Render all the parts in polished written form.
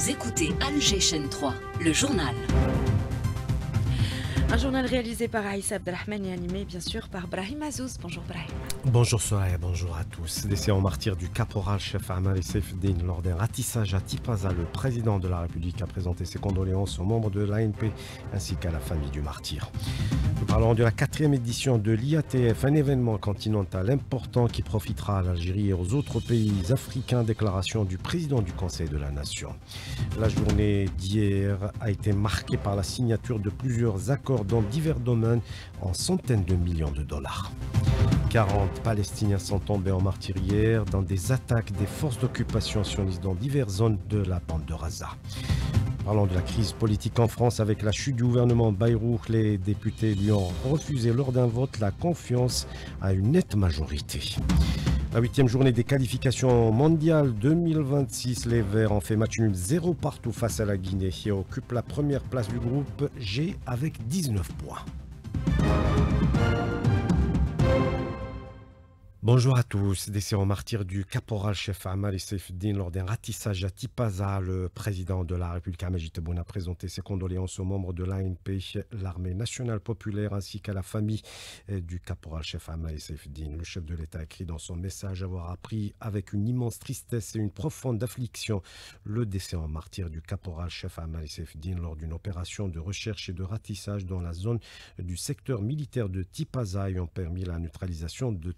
Vous écoutez Alger Chaîne 3, le journal. Un journal réalisé par Aïssa Abdelrahman et animé bien sûr par Brahim Azouz. Bonjour Brahim. Bonjour Soraya, bonjour à tous. Décès en martyr du caporal-chef Amal Saifeddine lors d'un ratissage à Tipaza, le président de la République a présenté ses condoléances aux membres de l'ANP ainsi qu'à la famille du martyr. Nous parlons de la 4e édition de l'IATF, un événement continental important qui profitera à l'Algérie et aux autres pays africains. Déclaration du président du Conseil de la Nation. La journée d'hier a été marquée par la signature de plusieurs accords dans divers domaines en centaines de millions de dollars. 40 Palestiniens sont tombés en martyr hier dans des attaques des forces d'occupation sionistes dans diverses zones de la bande de Gaza. Parlons de la crise politique en France avec la chute du gouvernement Bayrou. Les députés lui ont refusé lors d'un vote la confiance à une nette majorité. La 8e journée des qualifications mondiales 2026, les Verts ont fait match nul 0 partout face à la Guinée et occupent la première place du groupe G avec 19 points. Bonjour à tous. Décès en martyr du caporal-chef Amal Saifeddine lors d'un ratissage à Tipaza. Le président de la République Amagit Tebboune a présenté ses condoléances aux membres de l'ANP, l'armée nationale populaire ainsi qu'à la famille du caporal-chef Amal Saifeddine. Le chef de l'État a écrit dans son message avoir appris avec une immense tristesse et une profonde affliction le décès en martyr du caporal-chef Amal Saifeddine lors d'une opération de recherche et de ratissage dans la zone du secteur militaire de Tipaza ayant permis la neutralisation de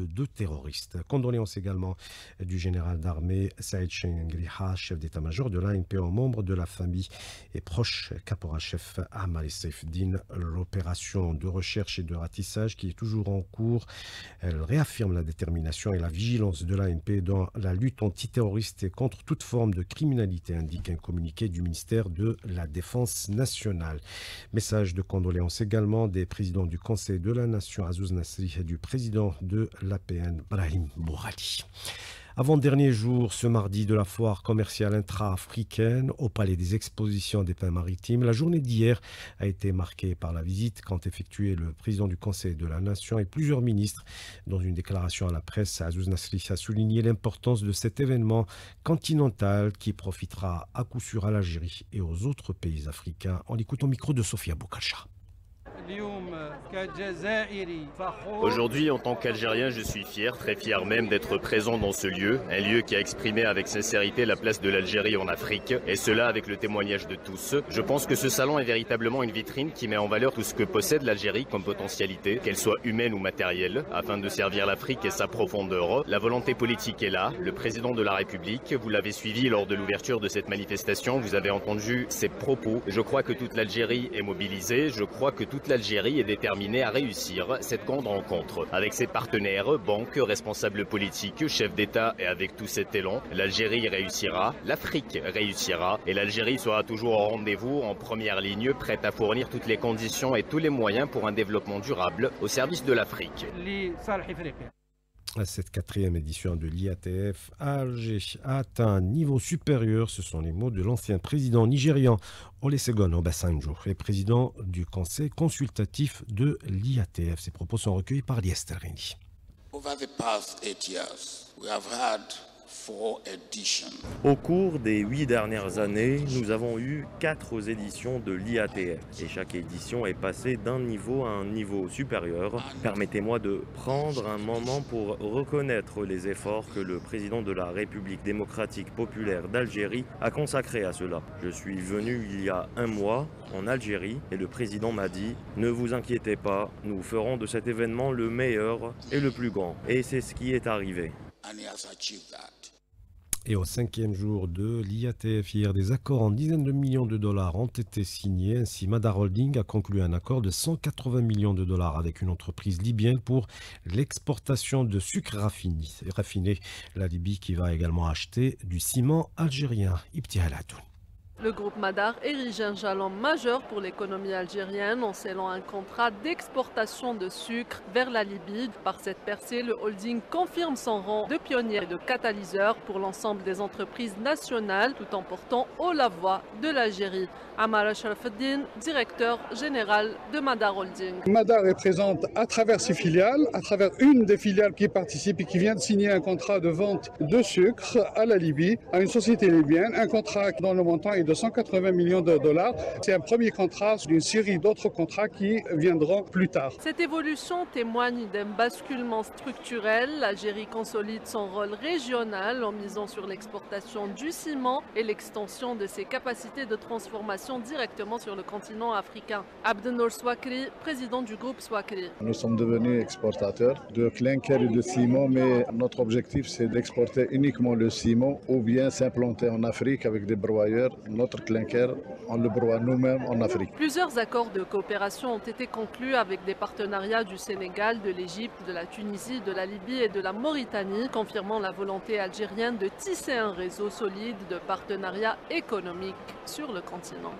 deux terroristes. Condoléances également du général d'armée Saïd Chengriha, chef d'état-major de l'ANP, aux membres de la famille et proches caporal-chef Amal Saifeddine. L'opération de recherche et de ratissage qui est toujours en cours, elle réaffirme la détermination et la vigilance de l'ANP dans la lutte antiterroriste et contre toute forme de criminalité, indique un communiqué du ministère de la Défense nationale. Message de condoléances également des présidents du Conseil de la Nation Azouz Nasri et du président de l'APN Brahim Bourali. Avant-dernier jour, ce mardi, de la foire commerciale intra-africaine au Palais des Expositions des Pins Maritimes. La journée d'hier a été marquée par la visite qu'a effectuée le président du Conseil de la Nation et plusieurs ministres. Dans une déclaration à la presse, Azouz Nasri a souligné l'importance de cet événement continental qui profitera à coup sûr à l'Algérie et aux autres pays africains. On écoute au micro de Sofia Boukalcha. Aujourd'hui, en tant qu'Algérien, je suis fier, très fier même d'être présent dans ce lieu, un lieu qui a exprimé avec sincérité la place de l'Algérie en Afrique, et cela avec le témoignage de tous. Je pense que ce salon est véritablement une vitrine qui met en valeur tout ce que possède l'Algérie comme potentialité, qu'elle soit humaine ou matérielle, afin de servir l'Afrique et sa profondeur. La volonté politique est là, le président de la République, vous l'avez suivi lors de l'ouverture de cette manifestation, vous avez entendu ses propos. Je crois que toute l'Algérie est mobilisée, je crois que toute l'Algérie est déterminée à réussir cette grande rencontre. Avec ses partenaires, banques, responsables politiques, chefs d'État et avec tout cet élan, l'Algérie réussira, l'Afrique réussira et l'Algérie sera toujours au rendez-vous, en première ligne, prête à fournir toutes les conditions et tous les moyens pour un développement durable au service de l'Afrique. Cette 4e édition de l'IATF à Alger a atteint un niveau supérieur. Ce sont les mots de l'ancien président nigérian Olusegun Obasanjo, et président du conseil consultatif de l'IATF. Ces propos sont recueillis par Lies Terrini. Over the past 8 years, we have had 4 editions. Au cours des 8 dernières années, nous avons eu 4 éditions de l'IATF et chaque édition est passée d'un niveau à un niveau supérieur. Permettez-moi de prendre un moment pour reconnaître les efforts que le président de la République démocratique populaire d'Algérie a consacrés à cela. Je suis venu il y a un mois en Algérie et le président m'a dit « Ne vous inquiétez pas, nous ferons de cet événement le meilleur et le plus grand ». Et c'est ce qui est arrivé. And he has achieved that. Et au 5e jour de l'IATF, hier, des accords en dizaines de millions de dollars ont été signés. Ainsi, Madar Holding a conclu un accord de 180 millions de dollars avec une entreprise libyenne pour l'exportation de sucre raffiné. La Libye qui va également acheter du ciment algérien. Ibti Haladoun. Le groupe Madar érige un jalon majeur pour l'économie algérienne en scellant un contrat d'exportation de sucre vers la Libye. Par cette percée, le holding confirme son rang de pionnier et de catalyseur pour l'ensemble des entreprises nationales tout en portant haut la voix de l'Algérie. Amara Sharafeddin, directeur général de Madar Holding. Madar est présente à travers ses filiales, à travers une des filiales qui participe et qui vient de signer un contrat de vente de sucre à la Libye, à une société libyenne, un contrat dont le montant est de 180 millions de dollars. C'est un premier contrat d'une série d'autres contrats qui viendront plus tard. Cette évolution témoigne d'un basculement structurel. L'Algérie consolide son rôle régional en misant sur l'exportation du ciment et l'extension de ses capacités de transformation directement sur le continent africain. Abdenour Swakri, président du groupe Swakri. Nous sommes devenus exportateurs de clinker et de ciment, mais notre objectif c'est d'exporter uniquement le ciment ou bien s'implanter en Afrique avec des broyeurs. Notre clinker, on le broie nous-mêmes en Afrique. Plusieurs accords de coopération ont été conclus avec des partenariats du Sénégal, de l'Égypte, de la Tunisie, de la Libye et de la Mauritanie, confirmant la volonté algérienne de tisser un réseau solide de partenariats économiques sur le continent.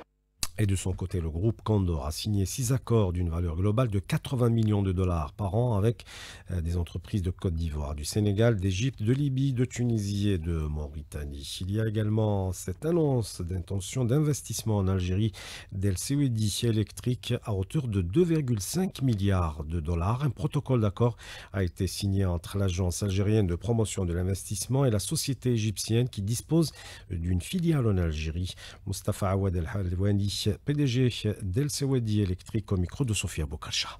Et de son côté, le groupe Condor a signé 6 accords d'une valeur globale de 80 millions de dollars par an avec des entreprises de Côte d'Ivoire, du Sénégal, d'Égypte, de Libye, de Tunisie et de Mauritanie. Il y a également cette annonce d'intention d'investissement en Algérie d'El Sewedi Électrique à hauteur de 2,5 milliards de dollars. Un protocole d'accord a été signé entre l'agence algérienne de promotion de l'investissement et la société égyptienne qui dispose d'une filiale en Algérie. Mustafa Awad El Halwani, PDG d'El Sewedi Électrique, au micro de Sofia Bokacha.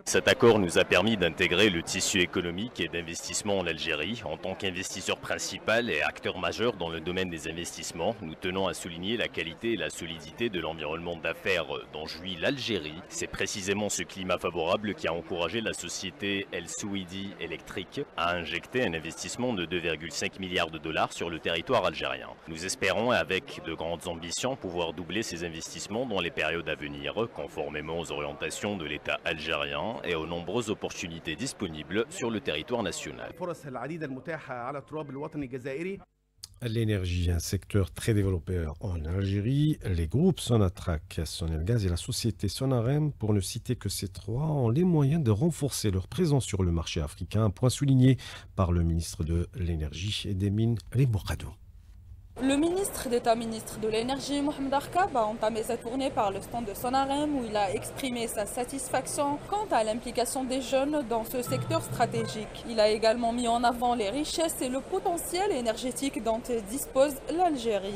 Cet accord nous a permis d'intégrer le tissu économique et d'investissement en Algérie. En tant qu'investisseur principal et acteur majeur dans le domaine des investissements, nous tenons à souligner la qualité et la solidité de l'environnement d'affaires dont jouit l'Algérie. C'est précisément ce climat favorable qui a encouragé la société El Sewedi Électrique à injecter un investissement de 2,5 milliards de dollars sur le territoire algérien. Nous espérons, avec de grandes ambitions, pouvoir doubler ces investissements dans les périodes à venir, conformément aux orientations de l'État algérien et aux nombreuses opportunités disponibles sur le territoire national. L'énergie, un secteur très développé en Algérie. Les groupes Sonatrach, Sonelgaz et la société Sonarem, pour ne citer que ces trois, ont les moyens de renforcer leur présence sur le marché africain, un point souligné par le ministre de l'Énergie et des Mines, Rim Boukadou. Le ministre d'État, ministre de l'Énergie, Mohamed Arkab, a entamé sa tournée par le stand de Sonarem où il a exprimé sa satisfaction quant à l'implication des jeunes dans ce secteur stratégique. Il a également mis en avant les richesses et le potentiel énergétique dont dispose l'Algérie.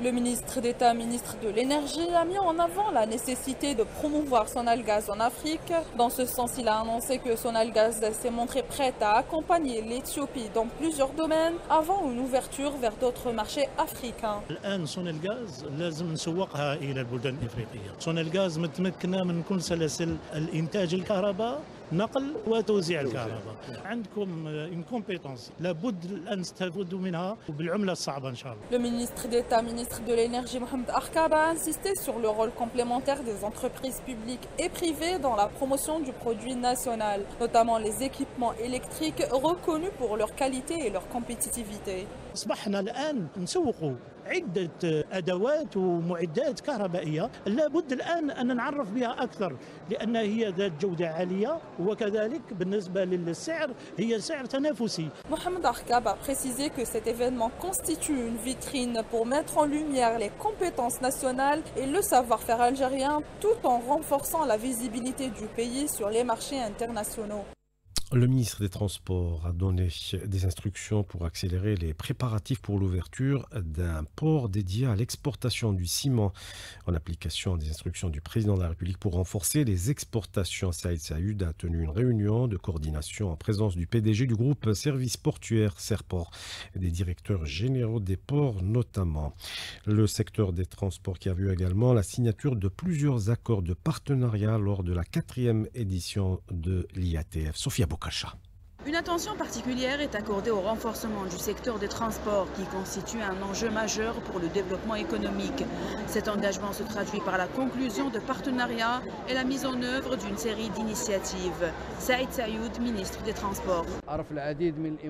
Le ministre d'État, ministre de l'Énergie a mis en avant la nécessité de promouvoir Sonalgaz en Afrique. Dans ce sens, il a annoncé que Sonalgaz s'est montré prête à accompagner l'Éthiopie dans plusieurs domaines avant une ouverture vers d'autres marchés africains. Sonalgaz لازم نسوقها إلى البلدان الإفريقية. Sonalgaz متمكنة من كل سلاسل الإنتاج الكهرباء نقل وتوزيع الكهرباء. عندكم une compétence لابد أن تستفيدوا منها وبالعملة الصعبة إن شاء الله. Le ministre d'État, ministre de l'Énergie, Mohamed Arkab, a insisté sur le rôle complémentaire des entreprises publiques et privées dans la promotion du produit national, notamment les équipements électriques reconnus pour leur qualité et leur compétitivité. أصبحنا الآن نسوقوا عدة أدوات ومعدات كهربائية لابد الآن أن نعرف بها أكثر لأن هي ذات جودة عالية وكذلك بالنسبة للسعر هي سعر تنافسي. Mohamed Arkab a précisé que cet événement constitue une vitrine pour mettre en lumière les compétences nationales et le savoir-faire algérien tout en renforçant la visibilité du pays sur les marchés internationaux. Le ministre des Transports a donné des instructions pour accélérer les préparatifs pour l'ouverture d'un port dédié à l'exportation du ciment en application des instructions du président de la République pour renforcer les exportations. Saïd Saïd a tenu une réunion de coordination en présence du PDG du groupe Services Portuaires Serport et des directeurs généraux des ports notamment. Le secteur des transports qui a vu également la signature de plusieurs accords de partenariat lors de la 4e édition de l'IATF. Sofia Bokacha. Une attention particulière est accordée au renforcement du secteur des transports qui constitue un enjeu majeur pour le développement économique. Cet engagement se traduit par la conclusion de partenariats et la mise en œuvre d'une série d'initiatives. Saïd Sayoud, ministre des Transports.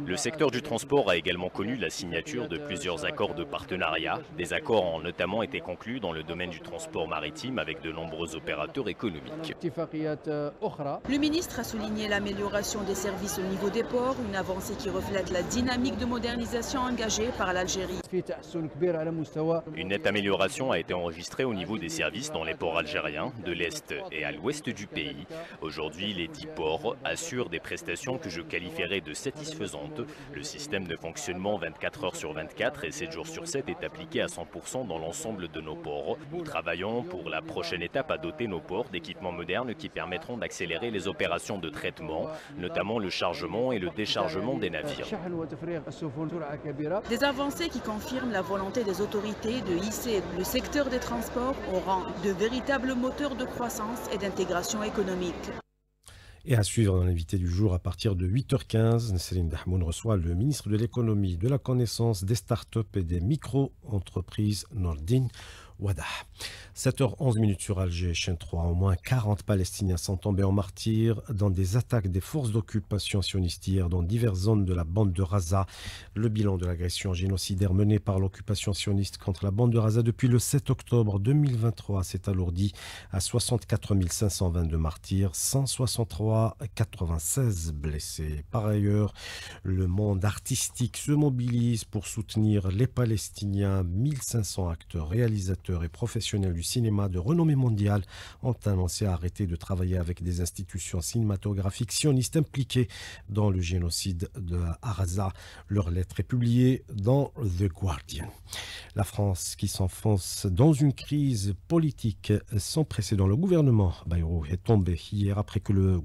Le secteur du transport a également connu la signature de plusieurs accords de partenariat. Des accords ont notamment été conclus dans le domaine du transport maritime avec de nombreux opérateurs économiques. Le ministre a souligné l'amélioration des services au niveau des ports, une avancée qui reflète la dynamique de modernisation engagée par l'Algérie. Une nette amélioration a été enregistrée au niveau des services dans les ports algériens, de l'Est et à l'Ouest du pays. Aujourd'hui, les 10 ports assurent des prestations que je qualifierais de satisfaisantes. Le système de fonctionnement 24 heures sur 24 et 7 jours sur 7 est appliqué à 100% dans l'ensemble de nos ports. Nous travaillons pour la prochaine étape à doter nos ports d'équipements modernes qui permettront d'accélérer les opérations de traitement, notamment le chargement et le déchargement des navires. Des avancées qui confirment la volonté des autorités de hisser le secteur des transports au rang de véritable moteur de croissance et d'intégration économique. Et à suivre dans l'invité du jour à partir de 8h15, Céline Dahmoun reçoit le ministre de l'économie, de la connaissance, des startups et des micro-entreprises Nordin Wadah. 7h11 sur Alger, chaîne 3. Au moins 40 Palestiniens sont tombés en martyrs dans des attaques des forces d'occupation sionistes hier dans diverses zones de la bande de Gaza. Le bilan de l'agression génocidaire menée par l'occupation sioniste contre la bande de Gaza depuis le 7 octobre 2023 s'est alourdi à 64 522 martyrs, 163,96 blessés. Par ailleurs, le monde artistique se mobilise pour soutenir les Palestiniens. 1500 acteurs, réalisateurs et professionnels du cinéma de renommée mondiale ont annoncé arrêter de travailler avec des institutions cinématographiques sionistes impliquées dans le génocide de Gaza. Leur lettre est publiée dans The Guardian. La France qui s'enfonce dans une crise politique sans précédent. Le gouvernement Bayrou est tombé hier après que le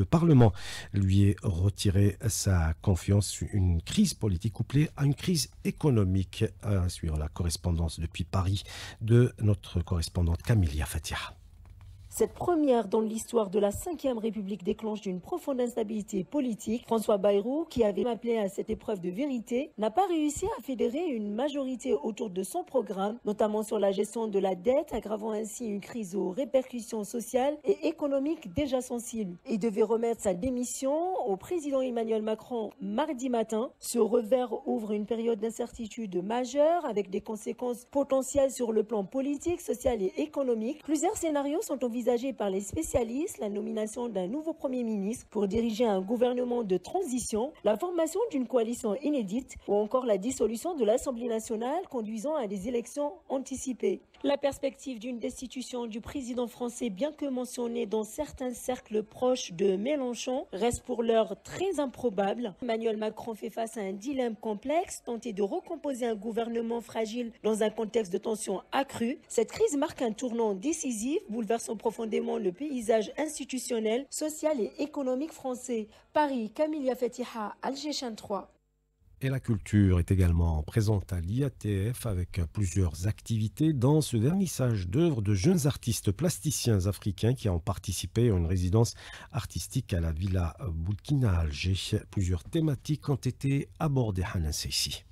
Parlement lui ait retiré sa confiance. Une crise politique couplée à une crise économique. À suivre la correspondance depuis Paris de notre correspondante Camilia Fatia. Cette première dans l'histoire de la Ve République déclenche d'une profonde instabilité politique. François Bayrou, qui avait appelé à cette épreuve de vérité, n'a pas réussi à fédérer une majorité autour de son programme, notamment sur la gestion de la dette, aggravant ainsi une crise aux répercussions sociales et économiques déjà sensibles. Il devait remettre sa démission au président Emmanuel Macron mardi matin. Ce revers ouvre une période d'incertitude majeure avec des conséquences potentielles sur le plan politique, social et économique. Plusieurs scénarios sont envisagés par les spécialistes, la nomination d'un nouveau Premier ministre pour diriger un gouvernement de transition, la formation d'une coalition inédite ou encore la dissolution de l'Assemblée nationale conduisant à des élections anticipées. La perspective d'une destitution du président français, bien que mentionnée dans certains cercles proches de Mélenchon, reste pour l'heure très improbable. Emmanuel Macron fait face à un dilemme complexe, tenter de recomposer un gouvernement fragile dans un contexte de tension accrue. Cette crise marque un tournant décisif, bouleversant profondément le paysage institutionnel, social et économique français. Paris, Camilia Fatiha, Alger, chaîne 3. Et la culture est également présente à l'IATF avec plusieurs activités dans ce vernissage d'œuvres de jeunes artistes plasticiens africains qui ont participé à une résidence artistique à la Villa Boulkina à Alger. Plusieurs thématiques ont été abordées. Hanan Seissi.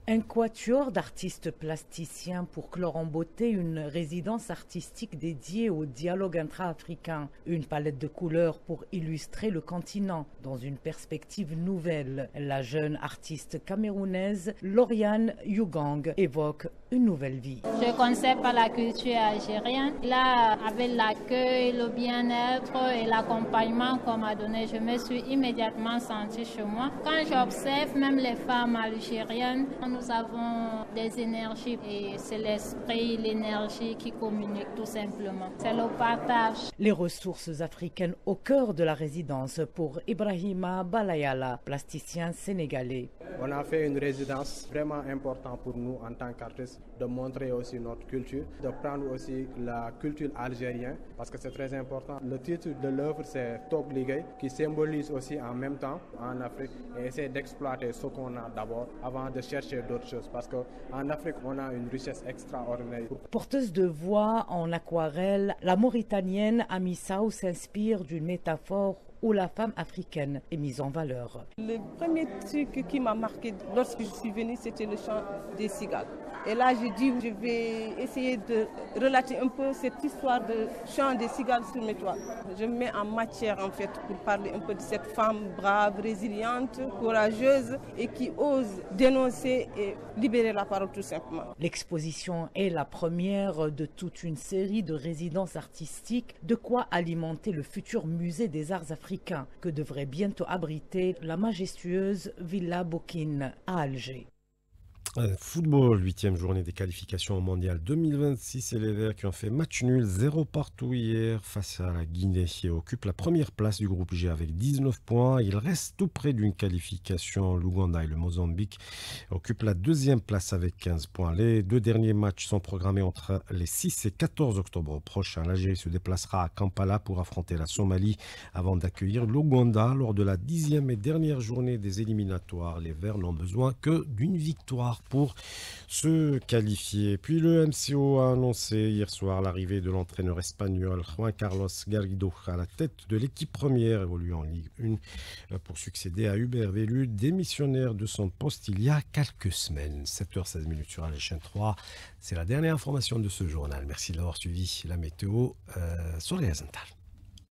Un quatuor d'artistes plasticiens pour clore en beauté une résidence artistique dédiée au dialogue intra-africain. Une palette de couleurs pour illustrer le continent dans une perspective nouvelle. La jeune artiste camerounaise Lauriane Yougang évoque une nouvelle vie. Je conçois pas la culture algérienne. Là, avec l'accueil, le bien-être et l'accompagnement qu'on m'a donné, je me suis immédiatement sentie chez moi. Quand j'observe même les femmes algériennes, nous avons des énergies et c'est l'esprit, l'énergie qui communique tout simplement. C'est le partage. Les ressources africaines au cœur de la résidence pour Ibrahima Balayala, plasticien sénégalais. On a fait une résidence vraiment importante pour nous en tant qu'artistes, de montrer aussi notre culture, de prendre aussi la culture algérienne parce que c'est très important. Le titre de l'œuvre c'est Top Ligay qui symbolise aussi en même temps en Afrique et essayer d'exploiter ce qu'on a d'abord avant de chercher d'autres choses parce qu'en Afrique on a une richesse extraordinaire. Porteuse de voix en aquarelle, la Mauritanienne Amissaou s'inspire d'une métaphore où la femme africaine est mise en valeur. Le premier truc qui m'a marqué lorsque je suis venue, c'était le chant des cigales. Et là, j'ai dit, je vais essayer de relater un peu cette histoire de chant des cigales sur mes toiles. Je me mets en matière, en fait, pour parler un peu de cette femme brave, résiliente, courageuse et qui ose dénoncer et libérer la parole tout simplement. L'exposition est la première de toute une série de résidences artistiques, de quoi alimenter le futur musée des arts africains que devrait bientôt abriter la majestueuse Villa Boukine à Alger. Football, 8e journée des qualifications au mondial 2026 et les Verts qui ont fait match nul 0 partout hier face à la Guinée qui occupe la première place du groupe G avec 19 points. Il reste tout près d'une qualification. L'Ouganda et le Mozambique occupent la deuxième place avec 15 points. Les deux derniers matchs sont programmés entre les 6 et 14 octobre prochains. L'Algérie se déplacera à Kampala pour affronter la Somalie avant d'accueillir l'Ouganda lors de la 10e et dernière journée des éliminatoires. Les Verts n'ont besoin que d'une victoire pour se qualifier. Puis le MCO a annoncé hier soir l'arrivée de l'entraîneur espagnol Juan Carlos Garrido à la tête de l'équipe première évoluant en Ligue 1 pour succéder à Hubert Velud, démissionnaire de son poste il y a quelques semaines. 7h16 sur la chaîne 3. C'est la dernière information de ce journal. Merci d'avoir suivi la météo sur les Azental.